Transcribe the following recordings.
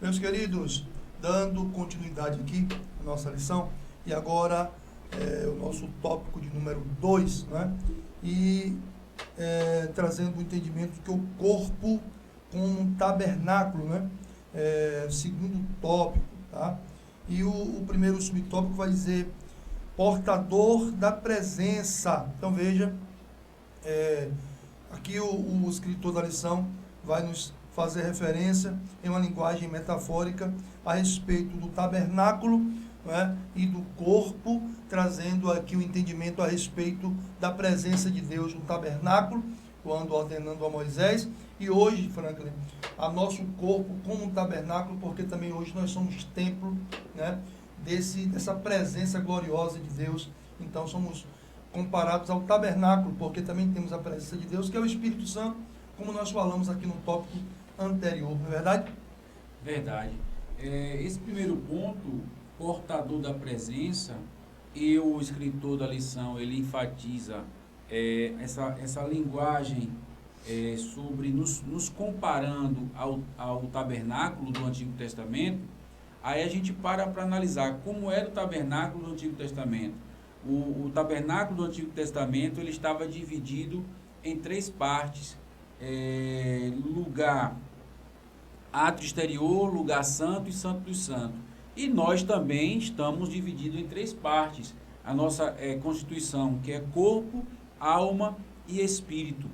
Meus queridos, dando continuidade aqui à nossa lição, e agora o nosso tópico de número 2, né? E trazendo o entendimento que o corpo como um tabernáculo, né? Segundo tópico, tá? E o primeiro subtópico vai dizer portador da presença. Então veja, aqui o escritor da lição vai nos fazer referência em uma linguagem metafórica a respeito do tabernáculo, né, e do corpo, trazendo aqui o entendimento a respeito da presença de Deus no tabernáculo, quando ordenando a Moisés, e hoje, Franklin, a nosso corpo como um tabernáculo, porque também hoje nós somos templo, né, dessa presença gloriosa de Deus. Então somos comparados ao tabernáculo, porque também temos a presença de Deus, que é o Espírito Santo, como nós falamos aqui no tópico anterior, não é verdade? Verdade. Esse primeiro ponto, portador da presença, e o escritor da lição, ele enfatiza essa linguagem sobre nos comparando ao tabernáculo do Antigo Testamento. Aí a gente para analisar como era o tabernáculo do Antigo Testamento. O tabernáculo do Antigo Testamento, ele estava dividido em 3 partes: lugar, átrio exterior, lugar santo e santo dos santos. E nós também estamos divididos em 3 partes. A nossa constituição, que é corpo, alma e espírito.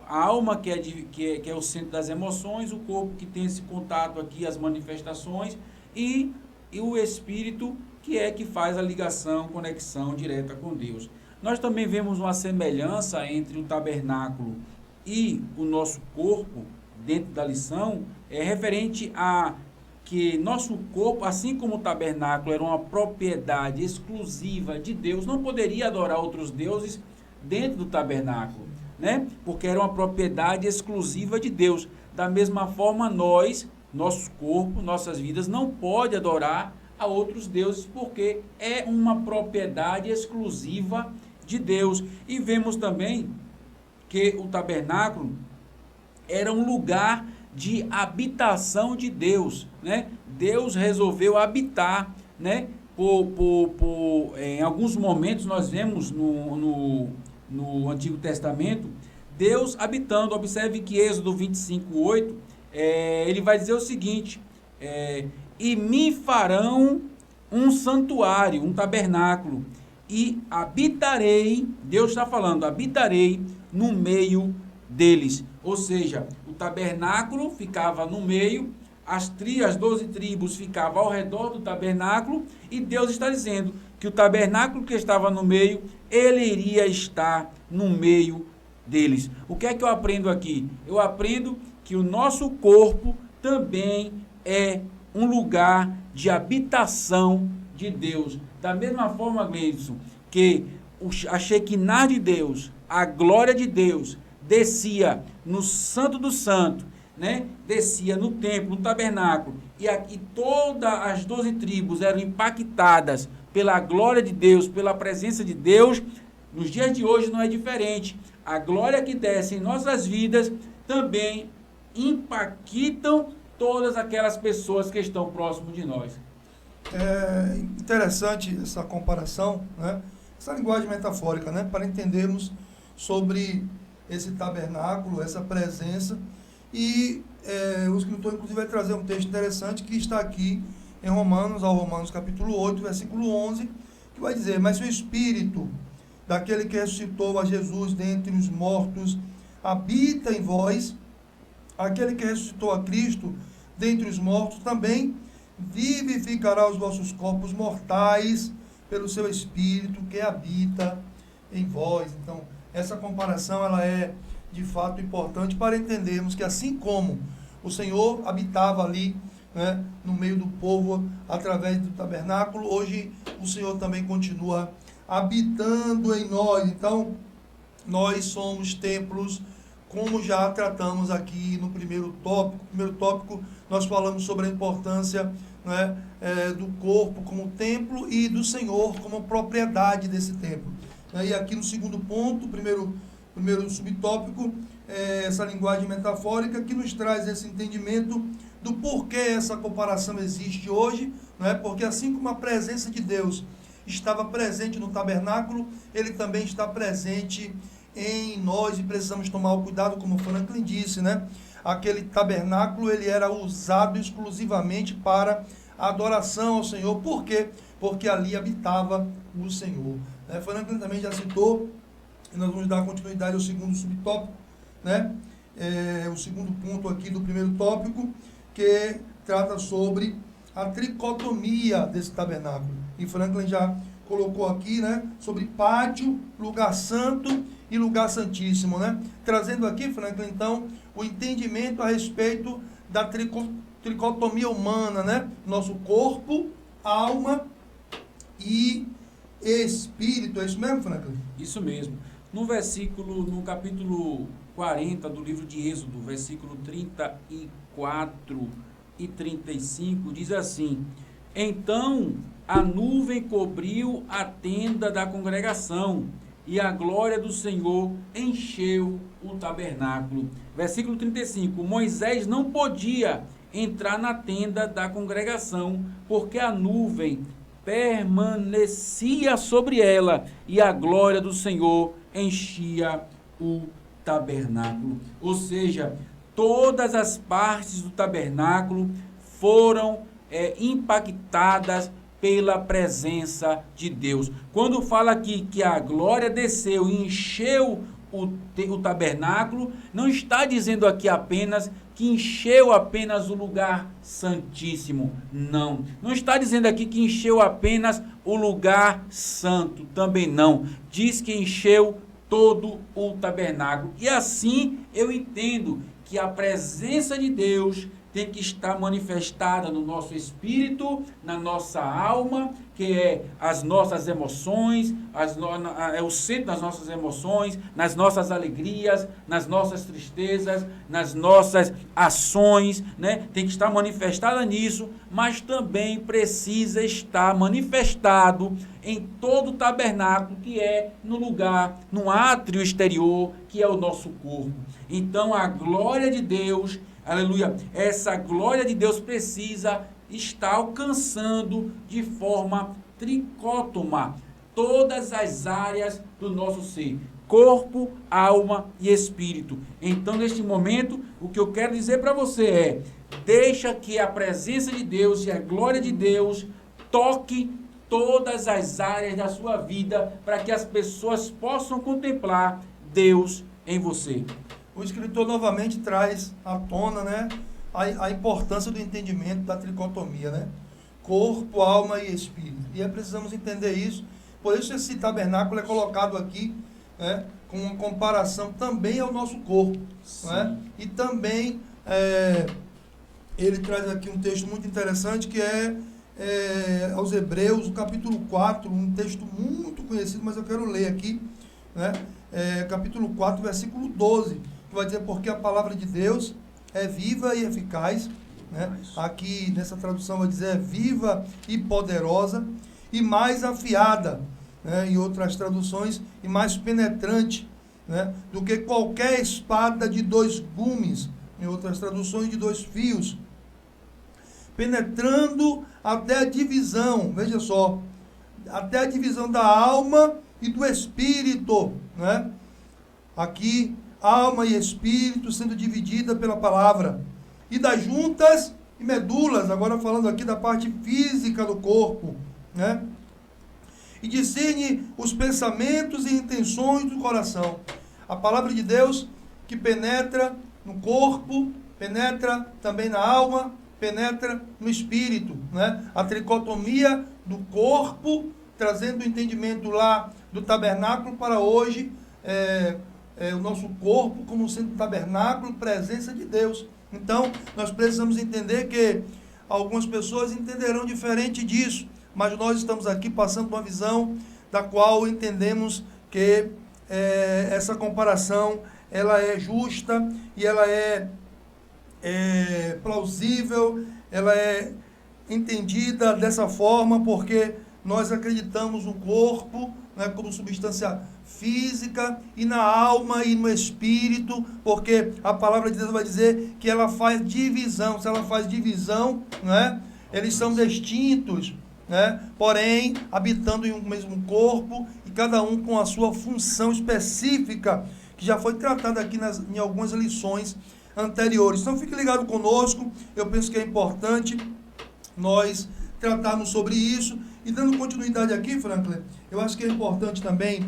A alma que é o centro das emoções, o corpo que tem esse contato aqui, as manifestações, e o espírito que faz a ligação, conexão direta com Deus. Nós também vemos uma semelhança entre o tabernáculo e o nosso corpo dentro da lição, referente a que nosso corpo, assim como o tabernáculo era uma propriedade exclusiva de Deus, não poderia adorar outros deuses dentro do tabernáculo, né? Porque era uma propriedade exclusiva de Deus. Da mesma forma, nosso corpo, nossas vidas, não pode adorar a outros deuses, porque é uma propriedade exclusiva de Deus. E vemos também que o tabernáculo era um lugar de habitação de Deus, né? Deus resolveu habitar, né? Em alguns momentos nós vemos no Antigo Testamento Deus habitando. Observe que Êxodo 25:8, ele vai dizer o seguinte: e me farão um santuário, um tabernáculo, e habitarei, Deus está falando, habitarei no meio deles. Ou seja, o tabernáculo ficava no meio, as 12 tribos ficavam ao redor do tabernáculo, e Deus está dizendo que o tabernáculo que estava no meio, ele iria estar no meio deles. O que é que eu aprendo aqui? Eu aprendo que o nosso corpo também é um lugar de habitação de Deus. Da mesma forma, Gleison, que a Shekinah de Deus, a glória de Deus, descia no Santo do Santo, né? Descia no templo, no tabernáculo, e todas as 12 tribos eram impactadas pela glória de Deus, pela presença de Deus. Nos dias de hoje não é diferente. A glória que desce em nossas vidas também impactam todas aquelas pessoas que estão próximo de nós. É interessante essa comparação, né? Essa linguagem metafórica, né? Para entendermos sobre esse tabernáculo, essa presença. E o escritor, inclusive, vai trazer um texto interessante que está aqui em Romanos capítulo 8, versículo 11, que vai dizer: mas se o Espírito daquele que ressuscitou a Jesus dentre os mortos habita em vós, aquele que ressuscitou a Cristo dentre os mortos também vivificará os vossos corpos mortais pelo seu Espírito que habita em vós. Então, essa comparação ela é de fato importante para entendermos que, assim como o Senhor habitava ali, né, no meio do povo através do tabernáculo, hoje o Senhor também continua habitando em nós. Então, nós somos templos, como já tratamos aqui no primeiro tópico. No primeiro tópico, nós falamos sobre a importância, né, do corpo como templo e do Senhor como propriedade desse templo. E aqui no segundo ponto, primeiro subtópico, essa linguagem metafórica que nos traz esse entendimento do porquê essa comparação existe hoje, não é? Porque assim como a presença de Deus estava presente no tabernáculo, ele também está presente em nós e precisamos tomar o cuidado, como Franklin disse, né? Aquele tabernáculo, ele era usado exclusivamente para adoração ao Senhor. Por quê? Porque ali habitava o Senhor. Franklin também já citou, e nós vamos dar continuidade ao segundo subtópico, né? O segundo ponto aqui do primeiro tópico, que trata sobre a tricotomia desse tabernáculo. E Franklin já colocou aqui, né, sobre pátio, lugar santo e lugar santíssimo, né? Trazendo aqui, Franklin, então, o entendimento a respeito da tricotomia humana, né? Nosso corpo, alma e espírito. É isso mesmo, Franklin? Isso mesmo. No capítulo 40 do livro de Êxodo, versículo 34 e 35, diz assim: Então a nuvem cobriu a tenda da congregação, e a glória do Senhor encheu o tabernáculo. Versículo 35, Moisés não podia entrar na tenda da congregação, porque a nuvem permanecia sobre ela, e a glória do Senhor enchia o tabernáculo. Ou seja, todas as partes do tabernáculo foram impactadas pela presença de Deus. Quando fala aqui que a glória desceu e encheu o tabernáculo, não está dizendo aqui apenas que encheu apenas o lugar santíssimo. Não. Não está dizendo aqui que encheu apenas o lugar santo. Também não. Diz que encheu todo o tabernáculo. E assim eu entendo que a presença de Deus tem que estar manifestada no nosso espírito, na nossa alma, que é as nossas emoções, é o centro das nossas emoções, nas nossas alegrias, nas nossas tristezas, nas nossas ações, né? Tem que estar manifestada nisso, mas também precisa estar manifestado em todo o tabernáculo, que é no lugar, no átrio exterior, que é o nosso corpo. Então a glória de Deus, aleluia, essa glória de Deus precisa estar alcançando de forma tricótoma todas as áreas do nosso ser, corpo, alma e espírito. Então, neste momento, o que eu quero dizer para você é: deixa que a presença de Deus e a glória de Deus toque todas as áreas da sua vida, para que as pessoas possam contemplar Deus em você. O escritor novamente traz à tona, né, a importância do entendimento da tricotomia, né? Corpo, alma e espírito. E precisamos entender isso. Por isso esse tabernáculo é colocado aqui, né, com uma comparação também ao nosso corpo. Né? E também ele traz aqui um texto muito interessante que é aos Hebreus, o capítulo 4, um texto muito conhecido, mas eu quero ler aqui, né? Capítulo 4, versículo 12, que vai dizer: porque a palavra de Deus é viva e eficaz, né? Aqui nessa tradução vai dizer viva e poderosa, e mais afiada, né? Em outras traduções, e mais penetrante, né? Do que qualquer espada de 2 gumes, em outras traduções, de 2 fios, penetrando até a divisão, veja só, até a divisão da alma e do espírito, né? Aqui, alma e espírito sendo dividida pela palavra, e das juntas e medulas, agora falando aqui da parte física do corpo, né? E discerne os pensamentos e intenções do coração. A palavra de Deus que penetra no corpo, penetra também na alma, penetra no espírito, né? A tricotomia do corpo, trazendo o entendimento lá do tabernáculo para hoje, o nosso corpo como sendo tabernáculo, presença de Deus. Então, nós precisamos entender que algumas pessoas entenderão diferente disso, mas nós estamos aqui passando uma visão da qual entendemos que essa comparação ela é justa e ela é plausível, ela é entendida dessa forma porque nós acreditamos no corpo, né, como substância física, e na alma e no espírito, porque a palavra de Deus vai dizer que ela faz divisão. Se ela faz divisão, né, eles são distintos, né, porém habitando em um mesmo corpo, e cada um com a sua função específica, que já foi tratada aqui em algumas lições anteriores. Então fique ligado conosco, eu penso que é importante nós tratarmos sobre isso. E dando continuidade aqui, Franklin, eu acho que é importante também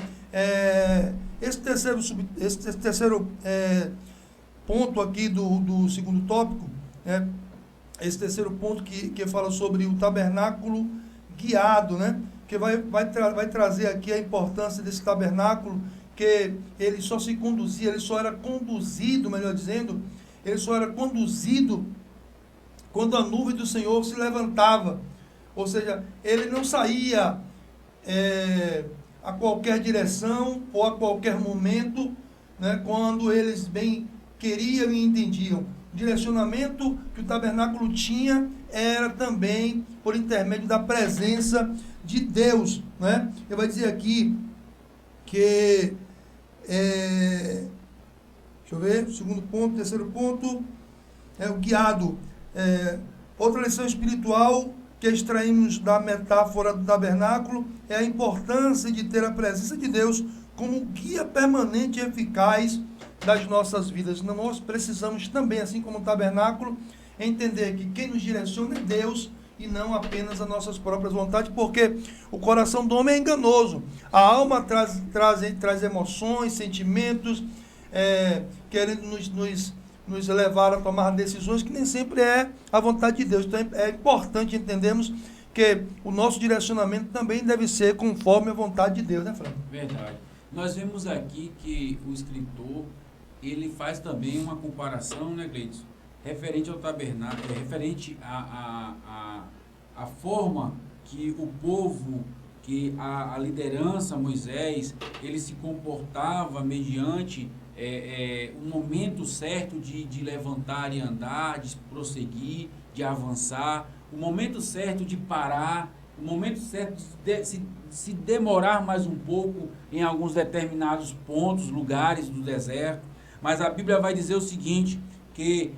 esse terceiro ponto aqui do segundo tópico, né? Esse terceiro ponto que fala sobre o tabernáculo guiado, né? Que vai trazer aqui a importância desse tabernáculo, que ele só se conduzia, ele só era conduzido, melhor dizendo, ele só era conduzido quando a nuvem do Senhor se levantava. Ou seja, ele não saía a qualquer direção ou a qualquer momento, né, quando eles bem queriam e entendiam. O direcionamento que o tabernáculo tinha era também por intermédio da presença de Deus, né? Ele vai dizer aqui que, deixa eu ver, segundo ponto, terceiro ponto, é o guiado. Outra lição espiritual que extraímos da metáfora do tabernáculo é a importância de ter a presença de Deus como guia permanente e eficaz das nossas vidas. Nós precisamos também, assim como o tabernáculo, entender que quem nos direciona é Deus e não apenas as nossas próprias vontades, porque o coração do homem é enganoso. A alma traz emoções, sentimentos, querendo nos levar a tomar decisões que nem sempre é a vontade de Deus. Então é importante entendermos que o nosso direcionamento também deve ser conforme a vontade de Deus, né, Franco? Verdade. Nós vemos aqui que o escritor, ele faz também uma comparação, né, Gleidson, referente ao tabernáculo, referente à forma que o povo, que a liderança, Moisés, ele se comportava mediante um momento certo de levantar e andar, de prosseguir, de avançar, o momento certo de parar, o momento certo de se demorar mais um pouco em alguns determinados pontos, lugares do deserto. Mas a Bíblia vai dizer o seguinte, que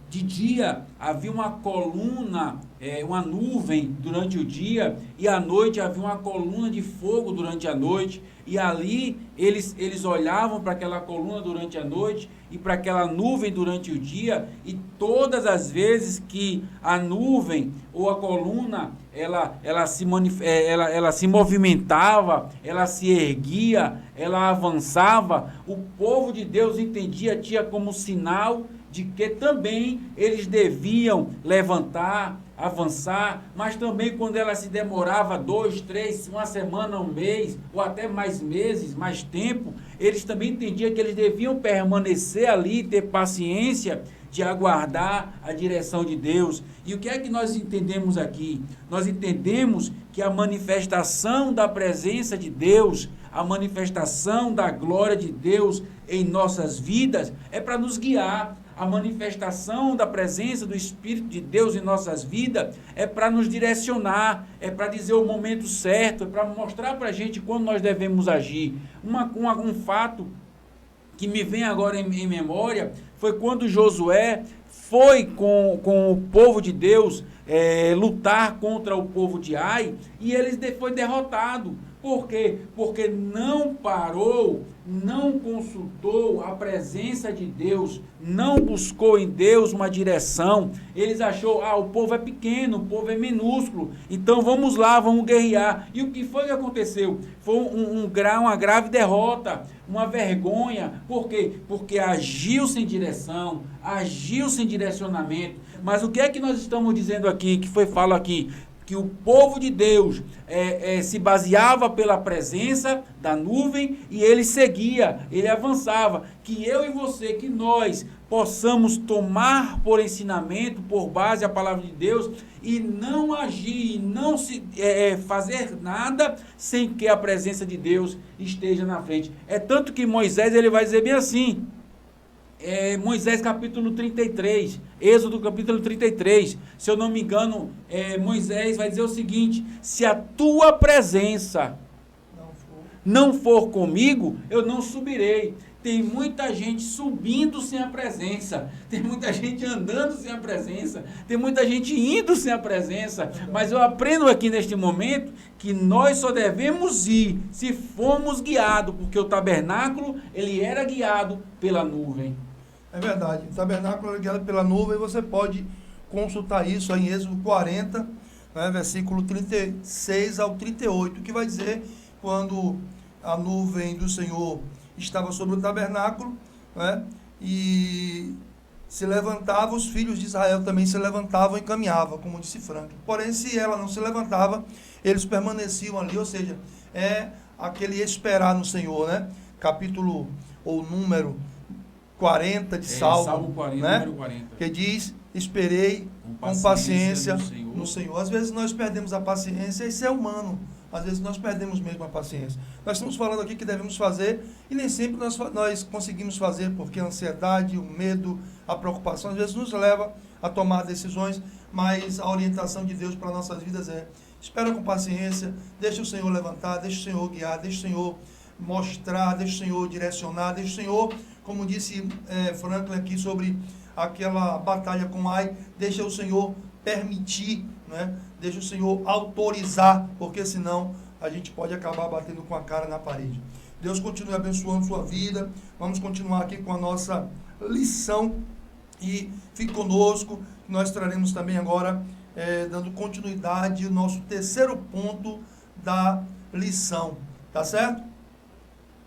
de dia havia uma coluna, uma nuvem durante o dia, e à noite havia uma coluna de fogo durante a noite, e ali eles olhavam para aquela coluna durante a noite e para aquela nuvem durante o dia, e todas as vezes que a nuvem ou a coluna ela se movimentava, ela se erguia, ela avançava, o povo de Deus tinha como sinal de que também eles deviam levantar, avançar, mas também quando ela se demorava 2, 3, uma semana, um mês, ou até mais meses, mais tempo, eles também entendiam que eles deviam permanecer ali, ter paciência de aguardar a direção de Deus. E o que é que nós entendemos aqui? Nós entendemos que a manifestação da presença de Deus, a manifestação da glória de Deus em nossas vidas é para nos guiar. A manifestação da presença do Espírito de Deus em nossas vidas é para nos direcionar, é para dizer o momento certo, é para mostrar para a gente quando nós devemos agir. Um fato que me vem agora em memória foi quando Josué foi com o povo de Deus lutar contra o povo de Ai, e ele foi derrotado. Por quê? Porque não parou, não consultou a presença de Deus, não buscou em Deus uma direção. Eles achou, o povo é pequeno, o povo é minúsculo, então vamos lá, vamos guerrear. E o que foi que aconteceu? Foi uma grave derrota, uma vergonha. Por quê? Porque agiu sem direção, agiu sem direcionamento. Mas o que é que nós estamos dizendo aqui, que fala aqui? Que o povo de Deus se baseava pela presença da nuvem e ele seguia, ele avançava. Que eu e você, que nós possamos tomar por ensinamento, por base a palavra de Deus, e não agir, não fazer nada sem que a presença de Deus esteja na frente. É tanto que Moisés ele vai dizer bem assim, Moisés capítulo 33, Êxodo capítulo 33, se eu não me engano, Moisés vai dizer o seguinte: se a tua presença não for comigo, eu não subirei. Tem muita gente subindo sem a presença, tem muita gente andando sem a presença, tem muita gente indo sem a presença, mas eu aprendo aqui neste momento que nós só devemos ir se formos guiados, porque o tabernáculo, ele era guiado pela nuvem. É verdade, o tabernáculo era guiado pela nuvem, você pode consultar isso aí em Êxodo 40, né, versículo 36 ao 38, que vai dizer quando a nuvem do Senhor estava sobre o tabernáculo, né, e se levantava, os filhos de Israel também se levantavam e caminhavam, como disse Frank. Porém, se ela não se levantava, eles permaneciam ali, ou seja, é aquele esperar no Senhor, né? Capítulo ou número 40 de Salmo, 40, né? número 40. Que diz, esperei com paciência no Senhor. Às vezes nós perdemos a paciência, isso é humano. Às vezes nós perdemos mesmo a paciência. Nós estamos falando aqui que devemos fazer e nem sempre nós conseguimos fazer, porque a ansiedade, o medo, a preocupação, às vezes nos leva a tomar decisões, mas a orientação de Deus para nossas vidas é: espera com paciência, deixa o Senhor levantar, deixa o Senhor guiar, deixa o Senhor mostrar, deixa o Senhor direcionar, deixa o Senhor, como disse Franklin aqui sobre aquela batalha com Ai, deixa o Senhor permitir, né? Deixa o Senhor autorizar, porque senão a gente pode acabar batendo com a cara na parede. Deus continue abençoando sua vida. Vamos continuar aqui com a nossa lição e fique conosco. Nós traremos também agora, dando continuidade, o nosso terceiro ponto da lição. Tá certo?